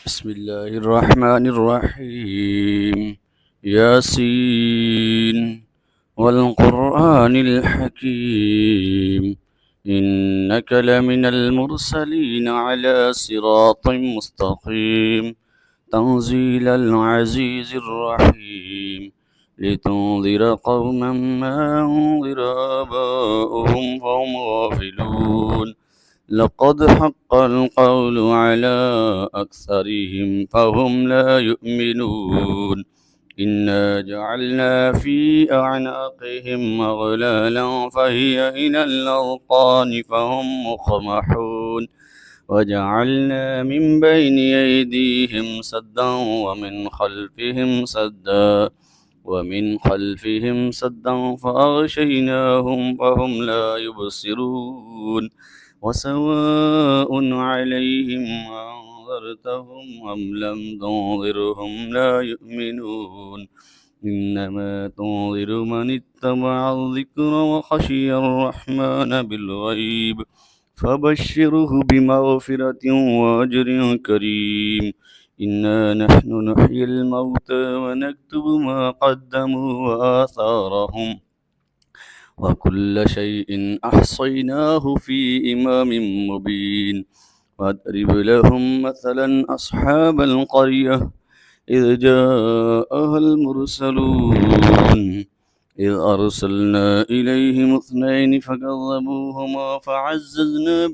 بسم الله الرحمن الرحيم. ياسين والقرآن الحكيم، إنك لمن المرسلين على صراط مستقيم، تنزيل العزيز الرحيم، لتنذر قوما ما أنذر آباؤهم فهم غافلون. لقد حق القول على أكثرهم فهم لا يؤمنون. إنا جعلنا في أعناقهم أغلالا فهي إلى الأذقان فهم مقمحون. وجعلنا من بين أيديهم سدا ومن خلفهم سدا فأغشيناهم فهم لا يبصرون. وسواء عليهم أنذرتهم أم لم تنذرهم لا يؤمنون. إنما تنذر من اتبع الذكر وخشي الرحمن بالغيب، فبشره بمغفرة وأجر كريم. إنا نحن نحيي الموتى ونكتب ما قدموا وآثارهم، وكل شيء أحصيناه في إمام مبين. واضرب لهم مثلا أصحاب القرية إذ جاءها المرسلون، إذ أرسلنا إليهم اثنين فكذبوهما فعززنا